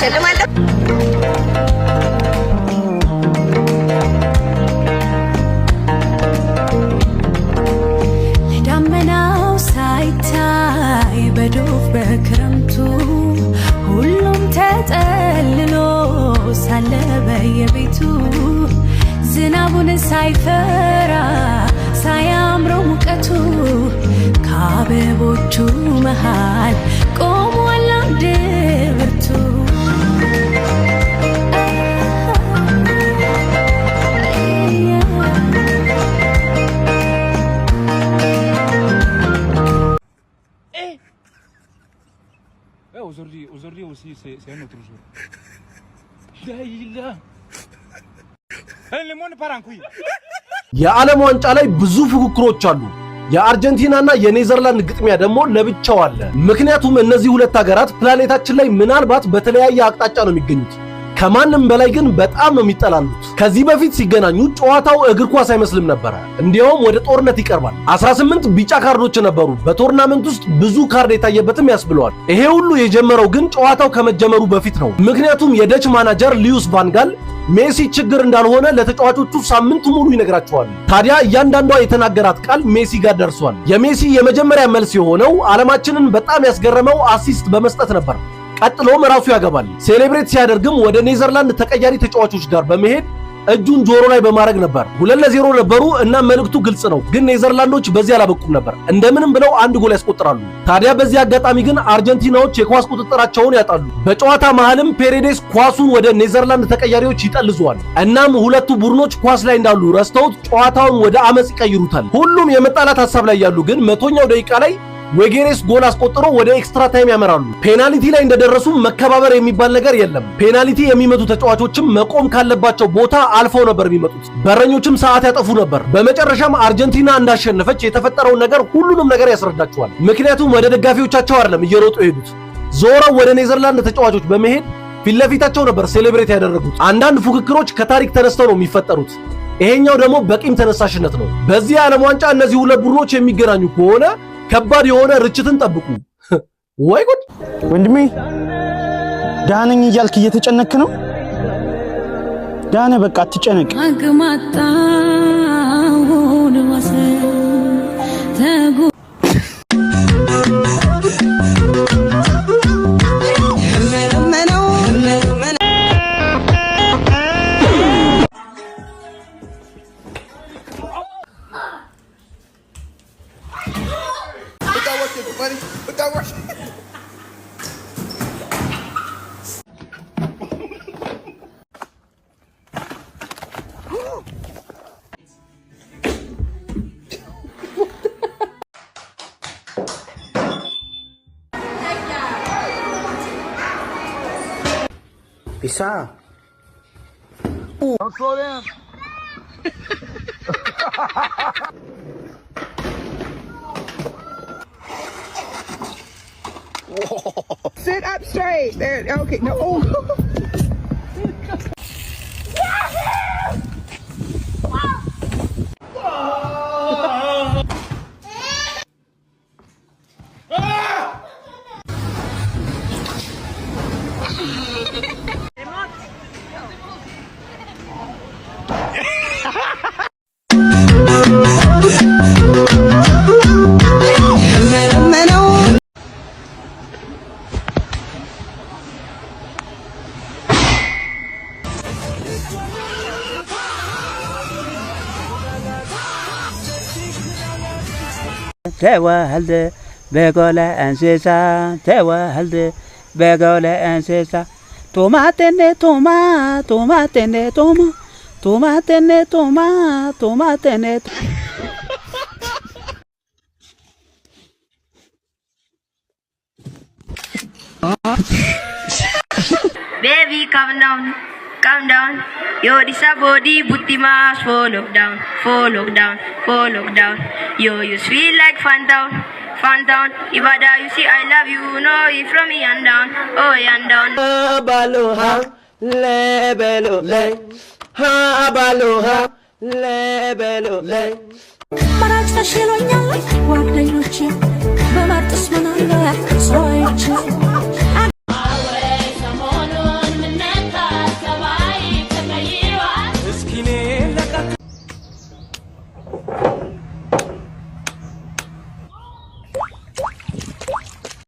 እሸልማለሁ። ለዳመናው ሳይታይ በዶፍ በክረምቱ ሁሉም ተጠልሎ ሳለ በየቤቱ ዝናቡን ሳይፈራ ሳያምረው ሙቀቱ ከአበቦቹ መሃል ቆሟል አንድ ብርቱ aujourd'hui aussi c'est un autre jour. የዓለም ዋንጫ ላይ ብዙ ፉክክሮች አሉ። የአርጀንቲናና የኔዘርላንድ ግጥሚያ ደግሞ ለብቻው አለ። ምክንያቱም እነዚህ ሁለት ሀገራት ፕላኔታችን ላይ ምናልባት በተለያየ አቅጣጫ ነው የሚገኙት። ከማንም በላይ ግን በጣም ነው የሚጠላሉት። ከዚህ በፊት ሲገናኙ ጨዋታው እግር ኳስ አይመስልም ነበር። እንዲያውም ወደ ጦርነት ይቀርባል። 18 ቢጫ ካርዶች ነበሩ። በቶርናመንት ውስጥ ብዙ ካርድ የታየበትም ያስብለዋል። ይሄ ሁሉ የጀመረው ግን ጨዋታው ከመጀመሩ በፊት ነው። ምክንያቱም የደች ማናጀር ሉዊስ ቫን ጋል ሜሲ ችግር እንዳልሆነ ለተጫዋቾቹ ሳምንት ሙሉ ይነግራቸዋል። ታዲያ እያንዳንዷ የተናገራት ቃል ሜሲ ጋር ደርሷል። የሜሲ የመጀመሪያ መልስ የሆነው ዓለማችንን በጣም ያስገረመው አሲስት በመስጠት ነበር። ቀጥሎም ራሱ ያገባል። ሴሌብሬት ሲያደርግም ወደ ኔዘርላንድ ተቀያሪ ተጫዋቾች ጋር በመሄድ እጁን ጆሮ ላይ በማድረግ ነበር። 2-0 ነበሩ እና መልእክቱ ግልጽ ነው። ግን ኔዘርላንዶች በዚህ አላበቁም ነበር። እንደምንም ብለው አንድ ጎል ያስቆጥራሉ። ታዲያ በዚህ አጋጣሚ ግን አርጀንቲናዎች የኳስ ቁጥጥራቸውን ያጣሉ። በጨዋታ መሃልም ፔሬዴስ ኳሱን ወደ ኔዘርላንድ ተቀያሪዎች ይጠልዘዋል። እናም ሁለቱ ቡድኖች ኳስ ላይ እንዳሉ ረስተውት ጨዋታውን ወደ አመጽ ይቀይሩታል። ሁሉም የመጣላት ሐሳብ ላይ ያሉ ግን መቶኛው ደቂቃ ላይ ዌጌሬስ ጎል አስቆጥሮ ወደ ኤክስትራ ታይም ያመራሉ። ፔናልቲ ላይ እንደደረሱ መከባበር የሚባል ነገር የለም። ፔናልቲ የሚመቱ ተጫዋቾችም መቆም ካለባቸው ቦታ አልፈው ነበር የሚመጡት። በረኞችም ሰዓት ያጠፉ ነበር። በመጨረሻም አርጀንቲና እንዳሸነፈች የተፈጠረውን ነገር ሁሉንም ነገር ያስረዳቸዋል። ምክንያቱም ወደ ደጋፊዎቻቸው አይደለም እየሮጡ የሄዱት፣ ዞረው ወደ ኔዘርላንድ ተጫዋቾች በመሄድ ፊት ለፊታቸው ነበር ሴሌብሬት ያደረጉት። አንዳንድ ፉክክሮች ከታሪክ ተነስተው ነው የሚፈጠሩት። ይሄኛው ደግሞ በቂም ተነሳሽነት ነው። በዚህ የዓለም ዋንጫ እነዚህ ሁለት ቡድኖች የሚገናኙ ከሆነ ከባድ የሆነ ርችትን ጠብቁ። ወይ ጉድ! ወንድሜ ዳነኝ እያልክ እየተጨነክ ነው። ዳነ በቃ አትጨነቅ። Bisa. Don't slow down. Sit up straight. There. Okay. No. Oh. ተዋህልደ በጎለ እንስሳ ተዋህልደ በጎለ እንስሳ ቶማቴኔ ቶማ ቶማቴኔ ቶማ ቶማቴኔ ቶማ ቶማቴኔ Baby, calm down, calm down. Yo, this a body, booty mass, fall down, fall down, fall down. Yo, you sweet like Fantown, Fantown. Ibada, you see I love you, know it from me and down, oh and down. Baloha, lebelo le, ha baloha, lebelo le. Marat taşıloኛል ጓደኞቼ በማጥስ ምን አለ ሰዎች